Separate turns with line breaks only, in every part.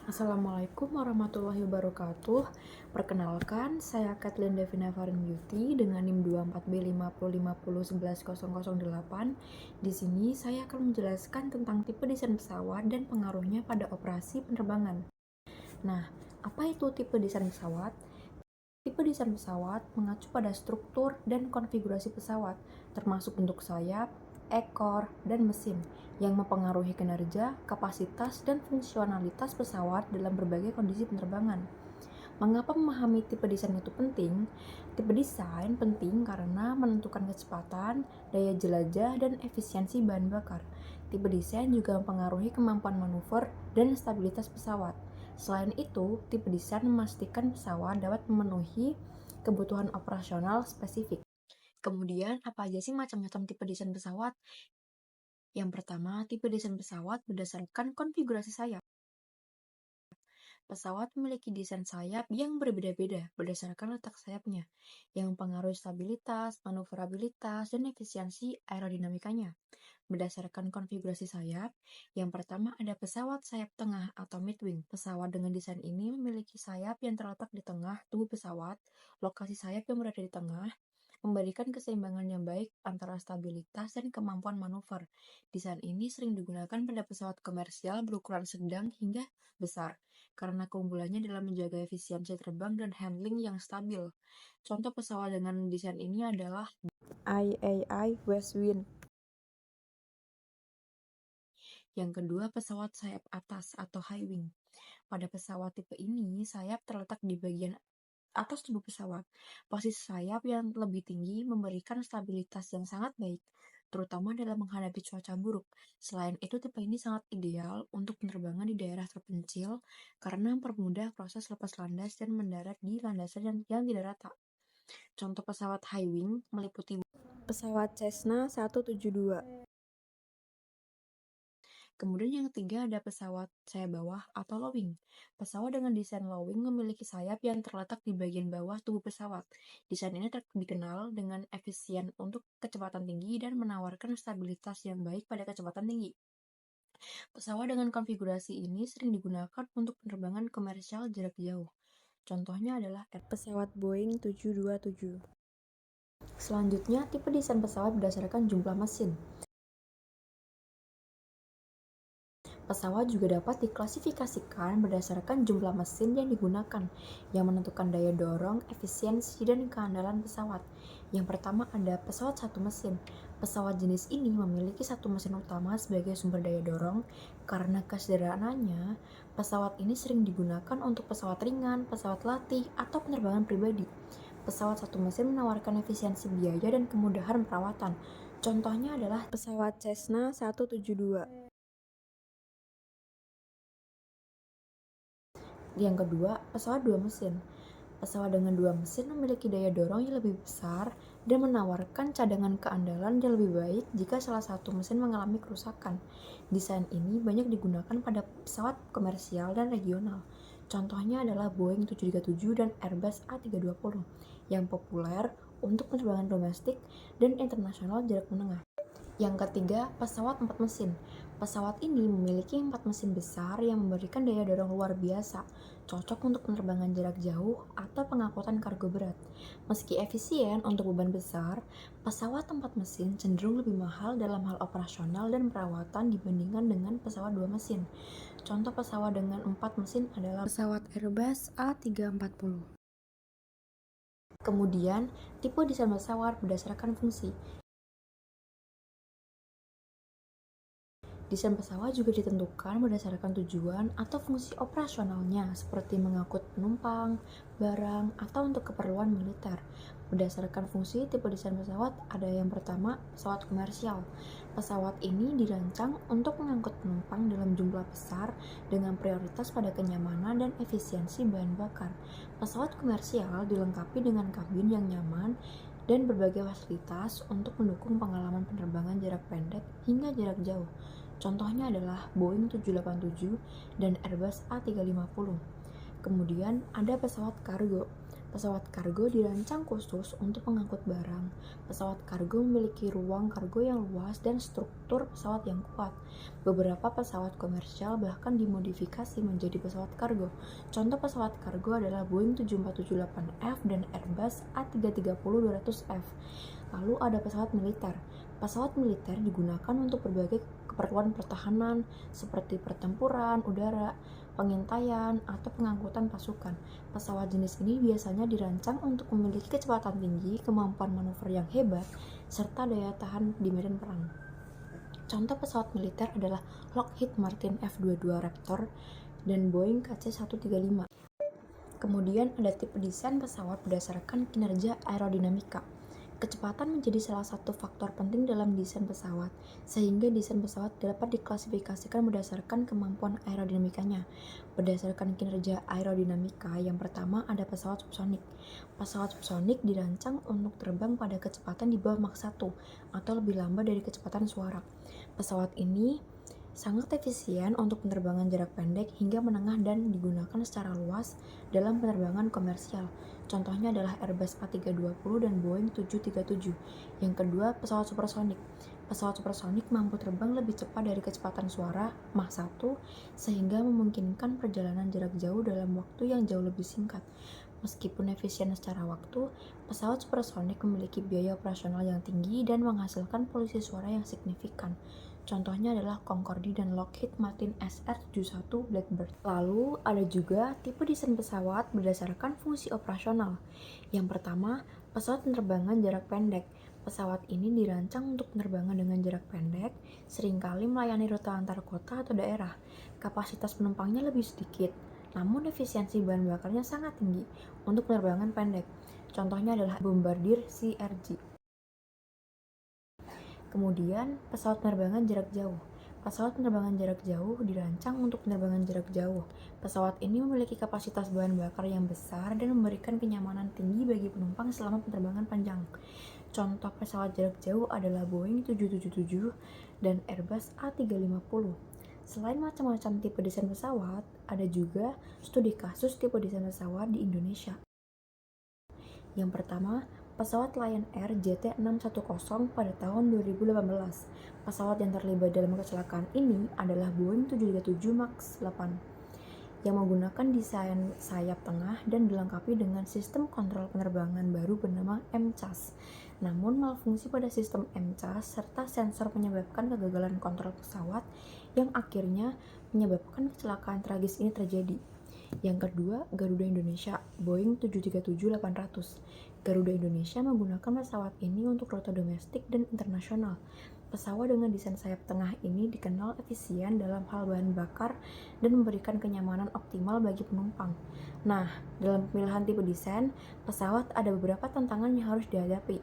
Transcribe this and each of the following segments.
Assalamualaikum warahmatullahi wabarakatuh. Perkenalkan, saya Kathleen Devina Farin Beauty dengan NIM 24B5050110008. Di sini saya akan menjelaskan tentang tipe desain pesawat dan pengaruhnya pada operasi penerbangan. Nah, apa itu tipe desain pesawat? Tipe desain pesawat mengacu pada struktur dan konfigurasi pesawat, termasuk bentuk sayap, ekor, dan mesin, yang mempengaruhi kinerja, kapasitas, dan fungsionalitas pesawat dalam berbagai kondisi penerbangan. Mengapa memahami tipe desain itu penting? Tipe desain penting karena menentukan kecepatan, daya jelajah, dan efisiensi bahan bakar. Tipe desain juga mempengaruhi kemampuan manuver dan stabilitas pesawat. Selain itu, tipe desain memastikan pesawat dapat memenuhi kebutuhan operasional spesifik. Kemudian, apa aja sih macam-macam tipe desain pesawat? Yang pertama, tipe desain pesawat berdasarkan konfigurasi sayap. Pesawat memiliki desain sayap yang berbeda-beda berdasarkan letak sayapnya, yang mempengaruhi stabilitas, manuverabilitas, dan efisiensi aerodinamikanya. Berdasarkan konfigurasi sayap, yang pertama ada pesawat sayap tengah atau midwing. Pesawat dengan desain ini memiliki sayap yang terletak di tengah tubuh pesawat. Lokasi sayap yang berada di tengah memberikan keseimbangan yang baik antara stabilitas dan kemampuan manuver. Desain ini sering digunakan pada pesawat komersial berukuran sedang hingga besar, karena keunggulannya dalam menjaga efisiensi terbang dan handling yang stabil. Contoh pesawat dengan desain ini adalah IAI Westwind. Yang kedua, pesawat sayap atas atau high wing. Pada pesawat tipe ini, sayap terletak di bagian atas tubuh pesawat. Posisi sayap yang lebih tinggi memberikan stabilitas yang sangat baik, terutama dalam menghadapi cuaca buruk. Selain itu, tipe ini sangat ideal untuk penerbangan di daerah terpencil karena mempermudah proses lepas landas dan mendarat di landasan yang tidak rata. Contoh pesawat high wing meliputi pesawat Cessna 172. Kemudian yang ketiga ada pesawat sayap bawah atau low wing. Pesawat dengan desain low wing memiliki sayap yang terletak di bagian bawah tubuh pesawat. Desain ini dikenal dengan efisien untuk kecepatan tinggi dan menawarkan stabilitas yang baik pada kecepatan tinggi. Pesawat dengan konfigurasi ini sering digunakan untuk penerbangan komersial jarak jauh. Contohnya adalah pesawat Boeing 727. Selanjutnya, tipe desain pesawat berdasarkan jumlah mesin. Pesawat juga dapat diklasifikasikan berdasarkan jumlah mesin yang digunakan, yang menentukan daya dorong, efisiensi, dan keandalan pesawat. Yang pertama ada pesawat satu mesin. Pesawat jenis ini memiliki satu mesin utama sebagai sumber daya dorong. Karena kesederhanaannya, pesawat ini sering digunakan untuk pesawat ringan, pesawat latih, atau penerbangan pribadi. Pesawat satu mesin menawarkan efisiensi biaya dan kemudahan perawatan. Contohnya adalah pesawat Cessna 172. Yang kedua, pesawat dua mesin. Pesawat dengan dua mesin memiliki daya dorong yang lebih besar dan menawarkan cadangan keandalan yang lebih baik jika salah satu mesin mengalami kerusakan. Desain ini banyak digunakan pada pesawat komersial dan regional. Contohnya adalah Boeing 737 dan Airbus A320 yang populer untuk penerbangan domestik dan internasional jarak menengah. Yang ketiga, pesawat 4 mesin. Pesawat ini memiliki 4 mesin besar yang memberikan daya dorong luar biasa, cocok untuk penerbangan jarak jauh atau pengangkutan kargo berat. Meski efisien untuk beban besar, pesawat 4 mesin cenderung lebih mahal dalam hal operasional dan perawatan dibandingkan dengan pesawat 2 mesin. Contoh pesawat dengan 4 mesin adalah pesawat Airbus A340. Kemudian, tipe desain pesawat berdasarkan fungsi. Desain pesawat juga ditentukan berdasarkan tujuan atau fungsi operasionalnya, seperti mengangkut penumpang, barang, atau untuk keperluan militer. Berdasarkan fungsi tipe desain pesawat, ada yang pertama, pesawat komersial. Pesawat ini dirancang untuk mengangkut penumpang dalam jumlah besar dengan prioritas pada kenyamanan dan efisiensi bahan bakar. Pesawat komersial dilengkapi dengan kabin yang nyaman dan berbagai fasilitas untuk mendukung pengalaman penerbangan jarak pendek hingga jarak jauh. Contohnya adalah Boeing 787 dan Airbus A350. Kemudian ada pesawat kargo. Pesawat kargo dirancang khusus untuk mengangkut barang. Pesawat kargo memiliki ruang kargo yang luas dan struktur pesawat yang kuat. Beberapa pesawat komersial bahkan dimodifikasi menjadi pesawat kargo. Contoh pesawat kargo adalah Boeing 7478F dan Airbus A330-200F. Lalu ada pesawat militer. Pesawat militer digunakan untuk berbagai keperluan pertahanan seperti pertempuran udara, pengintaian, atau pengangkutan pasukan. Pesawat jenis ini biasanya dirancang untuk memiliki kecepatan tinggi, kemampuan manuver yang hebat, serta daya tahan di medan perang. Contoh pesawat militer adalah Lockheed Martin F-22 Raptor dan Boeing KC-135. Kemudian ada tipe desain pesawat berdasarkan kinerja aerodinamika. Kecepatan menjadi salah satu faktor penting dalam desain pesawat, sehingga desain pesawat dapat diklasifikasikan berdasarkan kemampuan aerodinamikanya. Berdasarkan kinerja aerodinamika, yang pertama ada pesawat subsonik. Pesawat subsonik dirancang untuk terbang pada kecepatan di bawah Mach 1 atau lebih lambat dari kecepatan suara. Pesawat ini sangat efisien untuk penerbangan jarak pendek hingga menengah dan digunakan secara luas dalam penerbangan komersial. Contohnya adalah Airbus A320 dan Boeing 737. Yang kedua, pesawat supersonik. Pesawat supersonik mampu terbang lebih cepat dari kecepatan suara Mach 1 sehingga memungkinkan perjalanan jarak jauh dalam waktu yang jauh lebih singkat. Meskipun efisien secara waktu, pesawat supersonik memiliki biaya operasional yang tinggi dan menghasilkan polusi suara yang signifikan. Contohnya adalah Concorde dan Lockheed Martin SR-71 Blackbird. Lalu ada juga tipe desain pesawat berdasarkan fungsi operasional. Yang pertama, pesawat penerbangan jarak pendek. Pesawat ini dirancang untuk penerbangan dengan jarak pendek, seringkali melayani rute antar kota atau daerah. Kapasitas penumpangnya lebih sedikit, namun efisiensi bahan bakarnya sangat tinggi untuk penerbangan pendek. Contohnya adalah Bombardier CRJ. Kemudian, pesawat penerbangan jarak jauh. Pesawat penerbangan jarak jauh dirancang untuk penerbangan jarak jauh. Pesawat ini memiliki kapasitas bahan bakar yang besar dan memberikan kenyamanan tinggi bagi penumpang selama penerbangan panjang. Contoh pesawat jarak jauh adalah Boeing 777 dan Airbus A350. Selain macam-macam tipe desain pesawat, ada juga studi kasus tipe desain pesawat di Indonesia. Yang pertama, pesawat Lion Air JT610 pada tahun 2018. Pesawat yang terlibat dalam kecelakaan ini adalah Boeing 737 MAX 8 yang menggunakan desain sayap tengah dan dilengkapi dengan sistem kontrol penerbangan baru bernama MCAS. Namun, malfungsi pada sistem MCAS serta sensor menyebabkan kegagalan kontrol pesawat yang akhirnya menyebabkan kecelakaan tragis ini terjadi. Yang kedua, Garuda Indonesia Boeing 737-800. Garuda Indonesia menggunakan pesawat ini untuk rute domestik dan internasional. Pesawat dengan desain sayap tengah ini dikenal efisien dalam hal bahan bakar dan memberikan kenyamanan optimal bagi penumpang. Nah, dalam pemilihan tipe desain, pesawat ada beberapa tantangan yang harus dihadapi.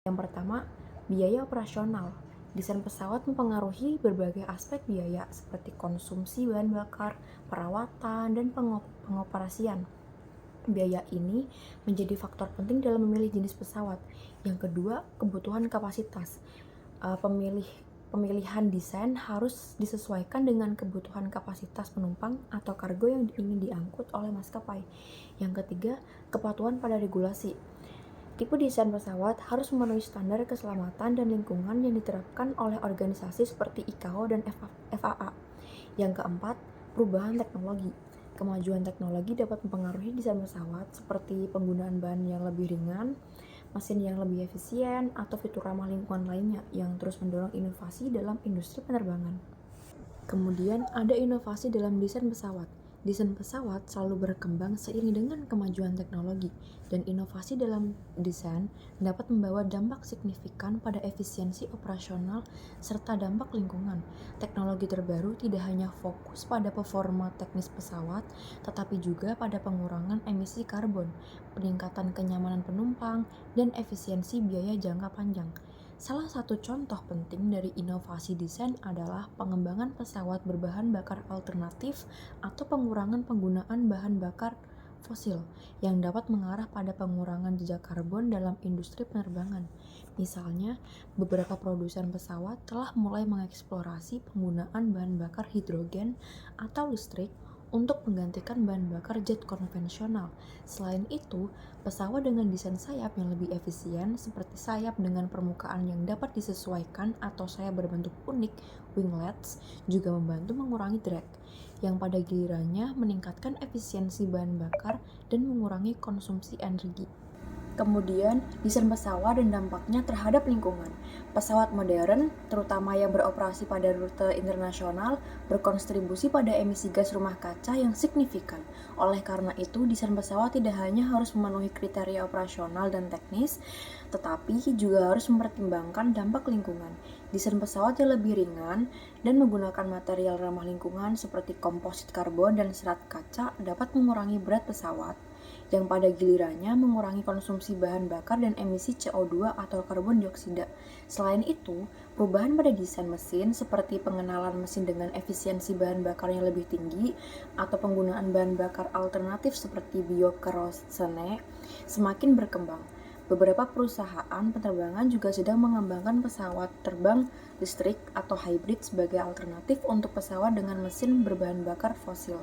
Yang pertama, biaya operasional. Desain pesawat mempengaruhi berbagai aspek biaya seperti konsumsi bahan bakar, perawatan, dan pengoperasian. Biaya ini menjadi faktor penting dalam memilih jenis pesawat. Yang kedua, kebutuhan kapasitas. Pemilihan desain harus disesuaikan dengan kebutuhan kapasitas penumpang atau kargo yang ingin diangkut oleh maskapai. Yang ketiga, kepatuhan pada regulasi. Tipe desain pesawat harus memenuhi standar keselamatan dan lingkungan yang diterapkan oleh organisasi seperti ICAO dan FAA. Yang keempat, perubahan teknologi. Kemajuan teknologi dapat mempengaruhi desain pesawat seperti penggunaan bahan yang lebih ringan, mesin yang lebih efisien, atau fitur ramah lingkungan lainnya yang terus mendorong inovasi dalam industri penerbangan. Kemudian ada inovasi dalam desain pesawat. Desain pesawat selalu berkembang seiring dengan kemajuan teknologi, dan inovasi dalam desain dapat membawa dampak signifikan pada efisiensi operasional serta dampak lingkungan. Teknologi terbaru tidak hanya fokus pada performa teknis pesawat, tetapi juga pada pengurangan emisi karbon, peningkatan kenyamanan penumpang, dan efisiensi biaya jangka panjang. Salah satu contoh penting dari inovasi desain adalah pengembangan pesawat berbahan bakar alternatif atau pengurangan penggunaan bahan bakar fosil yang dapat mengarah pada pengurangan jejak karbon dalam industri penerbangan. Misalnya, beberapa produsen pesawat telah mulai mengeksplorasi penggunaan bahan bakar hidrogen atau listrik untuk menggantikan bahan bakar jet konvensional. Selain itu, pesawat dengan desain sayap yang lebih efisien seperti sayap dengan permukaan yang dapat disesuaikan atau sayap berbentuk unik winglets juga membantu mengurangi drag, yang pada gilirannya meningkatkan efisiensi bahan bakar dan mengurangi konsumsi energi. Kemudian, desain pesawat dan dampaknya terhadap lingkungan. Pesawat modern, terutama yang beroperasi pada rute internasional, berkontribusi pada emisi gas rumah kaca yang signifikan. Oleh karena itu, desain pesawat tidak hanya harus memenuhi kriteria operasional dan teknis, tetapi juga harus mempertimbangkan dampak lingkungan. Desain pesawat yang lebih ringan dan menggunakan material ramah lingkungan seperti komposit karbon dan serat kaca dapat mengurangi berat pesawat, yang pada gilirannya mengurangi konsumsi bahan bakar dan emisi CO2 atau karbon dioksida. Selain itu, perubahan pada desain mesin seperti pengenalan mesin dengan efisiensi bahan bakar yang lebih tinggi atau penggunaan bahan bakar alternatif seperti biokerosene semakin berkembang. Beberapa perusahaan penerbangan juga sedang mengembangkan pesawat terbang listrik atau hybrid sebagai alternatif untuk pesawat dengan mesin berbahan bakar fosil.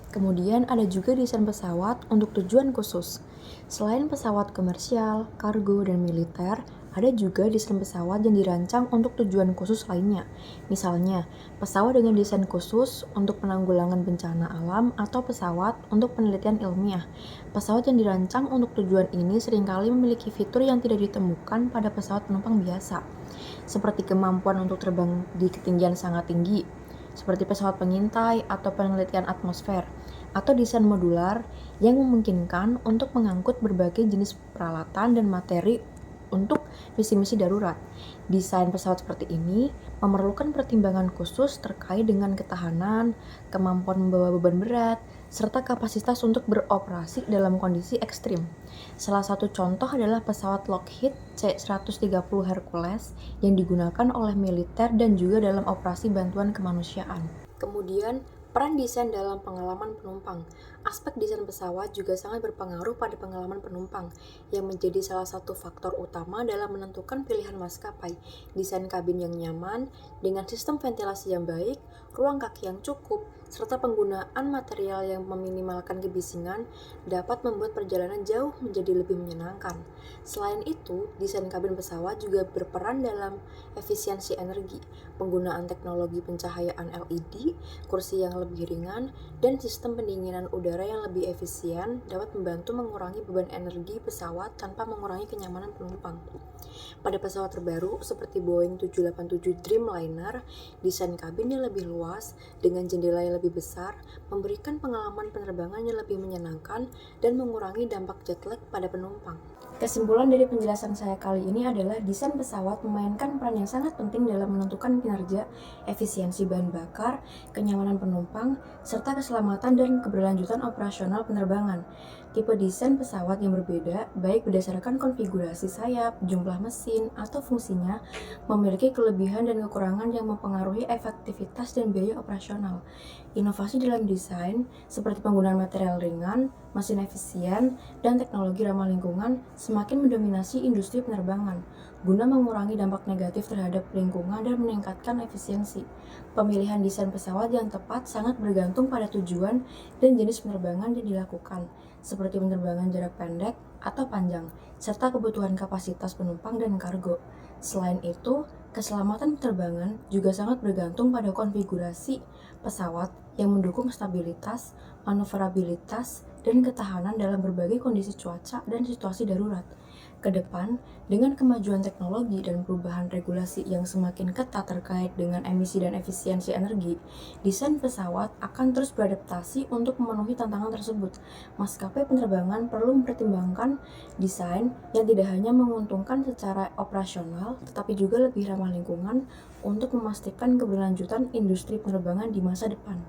Kemudian ada juga desain pesawat untuk tujuan khusus. Selain pesawat komersial, kargo, dan militer, ada juga desain pesawat yang dirancang untuk tujuan khusus lainnya. Misalnya, pesawat dengan desain khusus untuk penanggulangan bencana alam atau pesawat untuk penelitian ilmiah. Pesawat yang dirancang untuk tujuan ini seringkali memiliki fitur yang tidak ditemukan pada pesawat penumpang biasa, seperti kemampuan untuk terbang di ketinggian sangat tinggi, seperti pesawat pengintai atau penelitian atmosfer, atau desain modular yang memungkinkan untuk mengangkut berbagai jenis peralatan dan materi untuk misi-misi darurat. Desain pesawat seperti ini memerlukan pertimbangan khusus terkait dengan ketahanan, kemampuan membawa beban berat, serta kapasitas untuk beroperasi dalam kondisi ekstrim. Salah satu contoh adalah pesawat Lockheed C-130 Hercules yang digunakan oleh militer dan juga dalam operasi bantuan kemanusiaan. Kemudian, peran desain dalam pengalaman penumpang. Aspek desain pesawat juga sangat berpengaruh pada pengalaman penumpang, yang menjadi salah satu faktor utama dalam menentukan pilihan maskapai. Desain kabin yang nyaman, dengan sistem ventilasi yang baik, ruang kaki yang cukup, serta penggunaan material yang meminimalkan kebisingan dapat membuat perjalanan jauh menjadi lebih menyenangkan. Selain itu, desain kabin pesawat juga berperan dalam efisiensi energi, penggunaan teknologi pencahayaan LED, kursi yang lebih ringan, dan sistem pendinginan udara yang lebih efisien dapat membantu mengurangi beban energi pesawat tanpa mengurangi kenyamanan penumpang. Pada pesawat terbaru seperti Boeing 787 Dreamliner, desain kabin yang lebih luas dengan jendela yang lebih besar memberikan pengalaman penerbangan yang lebih menyenangkan dan mengurangi dampak jet lag pada penumpang. Kesimpulan dari penjelasan saya kali ini adalah desain pesawat memainkan peran yang sangat penting dalam menentukan kinerja, efisiensi bahan bakar, kenyamanan penumpang, serta keselamatan dan keberlanjutan operasional penerbangan. Tipe desain pesawat yang berbeda, baik berdasarkan konfigurasi sayap, jumlah mesin, atau fungsinya, memiliki kelebihan dan kekurangan yang mempengaruhi efektivitas dan biaya operasional. Inovasi dalam desain, seperti penggunaan material ringan, mesin efisien, dan teknologi ramah lingkungan semakin mendominasi industri penerbangan, guna mengurangi dampak negatif terhadap lingkungan dan meningkatkan efisiensi. Pemilihan desain pesawat yang tepat sangat bergantung pada tujuan dan jenis penerbangan yang dilakukan, seperti penerbangan jarak pendek atau panjang, serta kebutuhan kapasitas penumpang dan kargo. Selain itu, keselamatan penerbangan juga sangat bergantung pada konfigurasi pesawat yang mendukung stabilitas, manuverabilitas, dan ketahanan dalam berbagai kondisi cuaca dan situasi darurat. Kedepan, dengan kemajuan teknologi dan perubahan regulasi yang semakin ketat terkait dengan emisi dan efisiensi energi, desain pesawat akan terus beradaptasi untuk memenuhi tantangan tersebut. Maskapai penerbangan perlu mempertimbangkan desain yang tidak hanya menguntungkan secara operasional, tetapi juga lebih ramah lingkungan untuk memastikan keberlanjutan industri penerbangan di masa depan.